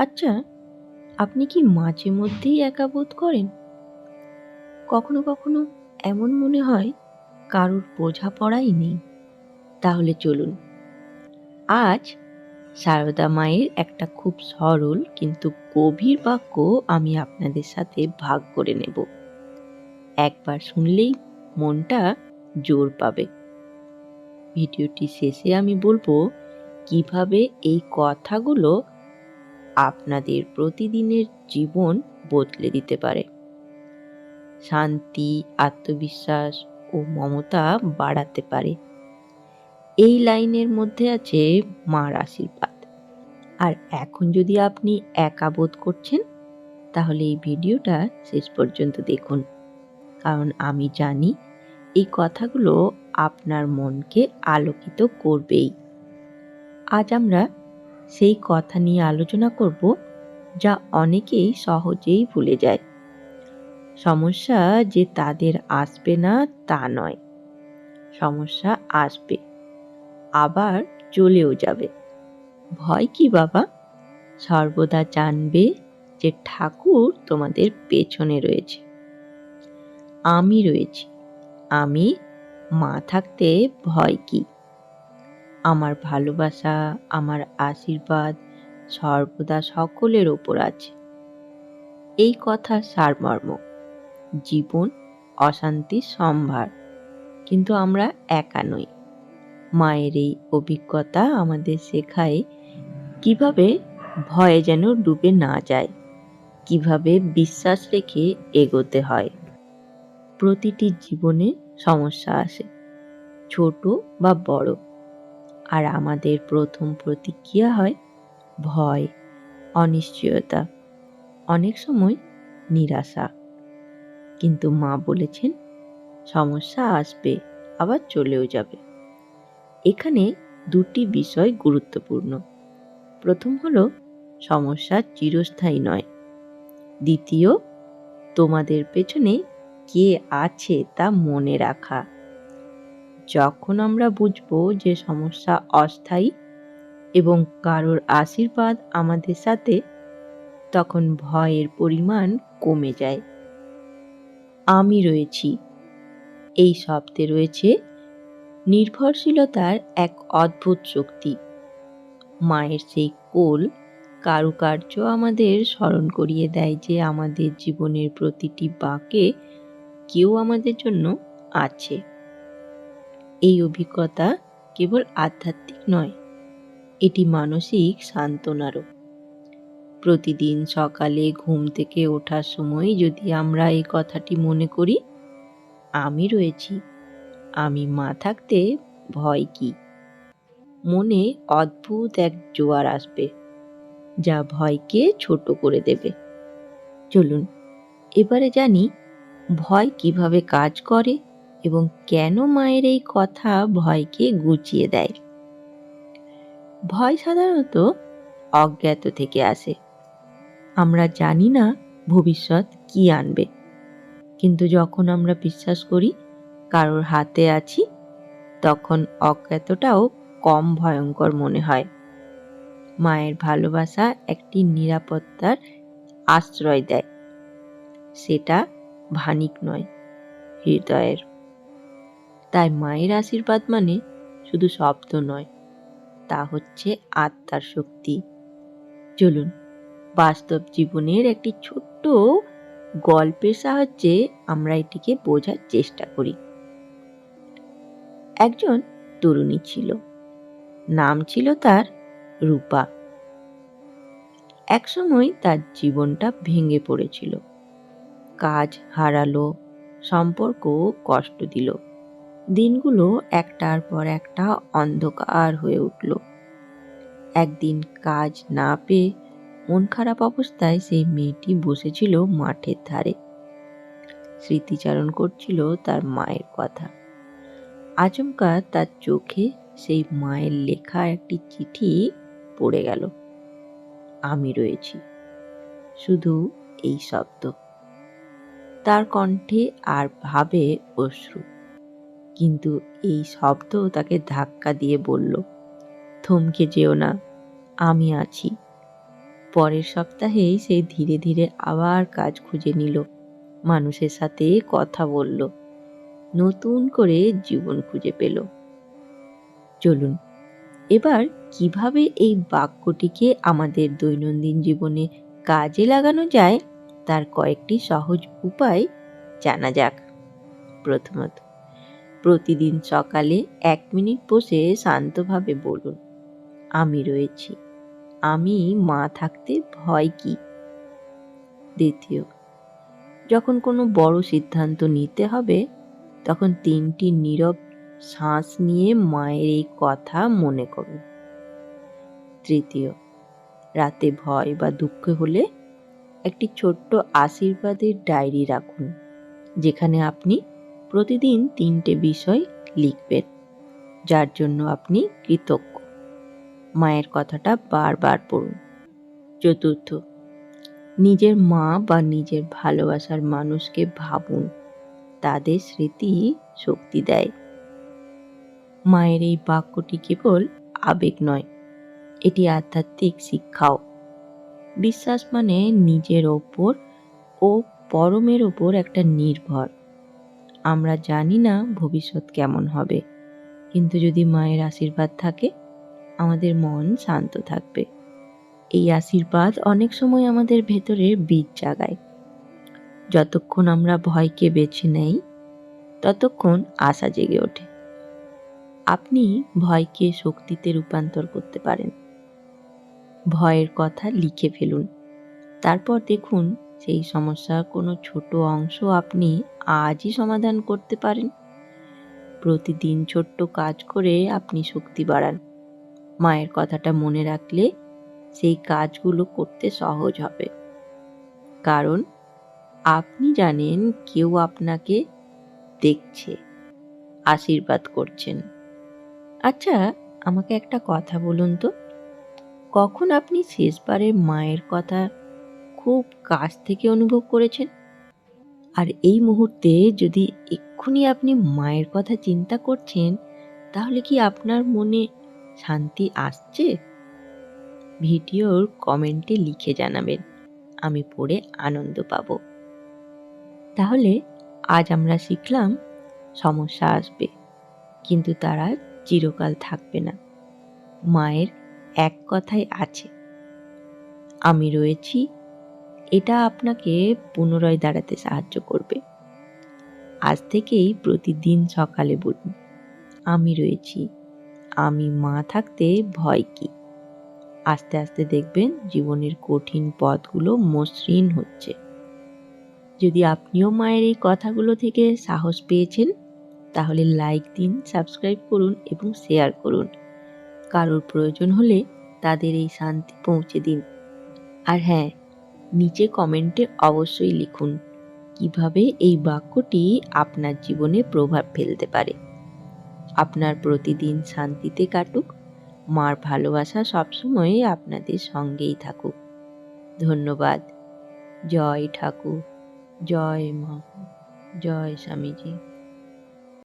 আচ্ছা, আপনি কি মাঝে মধ্যেই একা বোধ করেন? কখনো কখনো এমন মনে হয় কারোর বোঝাপড়াই নেই। তাহলে চলুন, আজ সারদা মায়ের একটা খুব সরল কিন্তু গভীর বাক্য আমি আপনাদের সাথে ভাগ করে নেব। একবার শুনলেই মনটা জোর পাবে। ভিডিওটি শেষে আমি বলবো কিভাবে এই কথাগুলো আপনাদের প্রতিদিনের জীবন বদলে দিতে পারে, শান্তি, আত্মবিশ্বাস ও মমতা বাড়াতে পারে। এই লাইনের মধ্যে আছে মার আশীর্বাদ। আর এখন যদি আপনি একা বোধ করছেন, তাহলে এই ভিডিওটা শেষ পর্যন্ত দেখুন, কারণ আমি জানি এই কথাগুলো আপনার মনকে আলোকিত করবেই। আজ আমরা সেই কথা নিয়ে আলোচনা করব যা অনেকেই সহজেই ভুলে যায়। সমস্যা যে তাদের আসবে না তা নয়, সমস্যা আসবে, আবার চলেও যাবে। ভয় কি বাবা? সর্বদা জানবে যে ঠাকুর তোমাদের পেছনে রয়েছে, আমি রয়েছি। আমি মা থাকতে ভয় কি? আমার ভালোবাসা, আমার আশীর্বাদ সর্বদা সকলের ওপর আছে। এই কথার সারমর্ম জীবন অশান্তির সম্ভার, কিন্তু আমরা একা নই। মায়ের এই অভিজ্ঞতা আমাদের শেখায় কিভাবে ভয়ে যেন ডুবে না যায়, কিভাবে বিশ্বাস রেখে এগোতে হয়। প্রতিটি জীবনে সমস্যা আসে, ছোট বা বড়, আর আমাদের প্রথম প্রতিক্রিয়া হয় ভয়, অনিশ্চয়তা, অনেক সময় নিরাশা। কিন্তু মা বলেছেন সমস্যা আসবে, আবার চলেও যাবে। এখানে দুটি বিষয় গুরুত্বপূর্ণ। প্রথম হলো সমস্যা চিরস্থায়ী নয়। দ্বিতীয়, তোমাদের পেছনে কে আছে তা মনে রাখা। যখন আমরা বুঝবো যে সমস্যা অস্থায়ী এবং কারোর আশীর্বাদ আমাদের সাথে, তখন ভয়ের পরিমাণ কমে যায়। আমি রয়েছি এই শব্দে রয়েছে নির্ভরশীলতার এক অদ্ভুত শক্তি। মায়ের সেই কোল কারুকার্য আমাদের স্মরণ করিয়ে দেয় যে আমাদের জীবনের প্রতিটি বাঁকে কেউ আমাদের জন্য আছে। এই অভিজ্ঞতা কেবল আধ্যাত্মিক নয়, এটি মানসিক সান্ত্বনারও। প্রতিদিন সকালে ঘুম থেকে ওঠার সময় যদি আমরা এই কথাটি মনে করি, আমি রয়েছি, আমি মা থাকতে ভয় কি, মনে অদ্ভুত এক জোয়ার আসবে যা ভয়কে ছোট করে দেবে। চলুন এবারে জানি ভয় কিভাবে কাজ করে এবং কেন মায়ের এই কথা ভয়কে গুছিয়ে দেয়। ভয় সাধারণত অজ্ঞাত থেকে আসে। আমরা জানি না ভবিষ্যৎ কি আনবে, কিন্তু যখন আমরা বিশ্বাস করি কারোর হাতে আছি, তখন অজ্ঞাতটাও কম ভয়ঙ্কর মনে হয়। মায়ের ভালোবাসা একটি নিরাপত্তার আশ্রয় দেয়, সেটা ভানিক নয়, হৃদয়ের। তাই মায়ের আশীর্বাদ মানে শুধু শব্দ নয়, তা হচ্ছে আত্মার শক্তি। চলুন বাস্তব জীবনের একটি ছোট্ট গল্পের সাহায্যে আমরা এটিকে বোঝার চেষ্টা করি। একজন তরুণী ছিল, নাম ছিল তার রূপা। একসময় তার জীবনটা ভেঙে পড়েছিল, কাজ হারালো, সম্পর্ক কষ্ট দিল, দিনগুলো একটার পর একটা অন্ধকার হয়ে উঠল। একদিন কাজ না পেয়ে মন খারাপ অবস্থায় সেই মেয়েটি বসেছিল মাঠের ধারে, স্মৃতিচারণ করছিল তার মায়ের কথা। আচমকা তার চোখে সেই মায়ের লেখা একটি চিঠি পড়ে গেল। আমি রয়েছি, শুধু এই শব্দ। তার কণ্ঠে আর ভাবে অশ্রু, কিন্তু এই শব্দ তাকে ধাক্কা দিয়ে বলল, থমকে যেও না, আমি আছি। পরের সপ্তাহেই সে ধীরে ধীরে আবার কাজ খুঁজে নিল, মানুষের সাথে কথা বলল, নতুন করে জীবন খুঁজে পেল। চলুন এবার কিভাবে এই বাক্যটিকে আমাদের দৈনন্দিন জীবনে কাজে লাগানো যায় তার কয়েকটি সহজ উপায় জানা যাক। প্রথমত, প্রতিদিন সকালে 1 মিনিট বসে শান্তভাবে বলুন, আমি রয়েছি, আমি মা থাকতে ভয় কি। দ্বিতীয়, যখন কোনো বড় সিদ্ধান্ত নিতে হবে তখন 3টি নীরব শ্বাস নিয়ে মায়ের এই কথা মনে করুন। তৃতীয়, রাতে ভয় বা দুঃখ হলে একটি ছোট্ট আশীর্বাদের ডায়েরি রাখুন, যেখানে আপনি প্রতিদিন 3টে বিষয় লিখবেন যার জন্য আপনি কৃতজ্ঞ। মায়ের কথাটা বারবার পড়ুন। চতুর্থ, নিজের মা বা নিজের ভালোবাসার মানুষকে ভাবুন, তাদের স্মৃতি শক্তি দেয়। মায়ের এই বাক্যটি কেবল আবেগ নয়, এটি আধ্যাত্মিক শিক্ষাও। বিশ্বাস মানে নিজের ওপর ও পরমের ওপর একটা নির্ভর। আমরা জানি না ভবিষ্যৎ কেমন হবে, কিন্তু যদি মায়ের আশীর্বাদ থাকে আমাদের মন শান্ত থাকবে। এই আশীর্বাদ অনেক সময় আমাদের ভেতরে বীজ জাগায়। যতক্ষণ আমরা ভয়কে বেছে নেই ততক্ষণ আশা জেগে ওঠে। আপনি ভয়কে শক্তিতে রূপান্তর করতে পারেন। ভয়ের কথা লিখে ফেলুন, তারপর দেখুন সেই সমস্যার কোনো ছোট অংশ আপনি আজই সমাধান করতে পারেন। প্রতিদিন ছোট্ট কাজ করে আপনি শক্তি বাড়ান। মায়ের কথাটা মনে রাখলে সেই কাজগুলো করতে সহজ হবে, কারণ আপনি জানেন কেউ আপনাকে দেখছে, আশীর্বাদ করছেন। আচ্ছা, আমাকে একটা কথা বলুন তো, কখন আপনি শেষবারের মায়ের কথা খুব কাছ থেকে অনুভব করেছেন? আর এই মুহূর্তে যদি এক্ষুনি আপনি মায়ের কথা চিন্তা করছেন, তাহলে কি আপনার মনে শান্তি আসছে? ভিডিওর কমেন্টে লিখে জানাবেন, আমি পড়ে আনন্দ পাব। তাহলে আজ আমরা শিখলাম, সমস্যা আসবে কিন্তু তারা চিরকাল থাকবে না। মায়ের এক কথাই আছে, আমি রয়েছি। এটা আপনাকে পুনরায় দাঁড়াতে সাহায্য করবে। আজ থেকেই প্রতিদিন সকালে বলুন, আমি রয়েছি, আমি মা থাকতে ভয় কি। আস্তে আস্তে দেখবেন জীবনের কঠিন পথগুলো মসৃণ হচ্ছে। যদি আপনিও মায়ের এই কথাগুলো থেকে সাহস পেয়েছেন, তাহলে লাইক দিন, সাবস্ক্রাইব করুন এবং শেয়ার করুন। কারোর প্রয়োজন হলে তাদের এই শান্তি পৌঁছে দিন। আর হ্যাঁ, নিচে কমেন্টে অবশ্যই লিখুন কিভাবে এই বাক্যটি আপনার জীবনে প্রভাব ফেলতে পারে। আপনার প্রতিদিন শান্তিতে কাটুক। মার ভালোবাসা সবসময় আপনাদের সঙ্গেই থাকুক। ধন্যবাদ। জয় ঠাকুর, জয় মা, জয় স্বামীজি।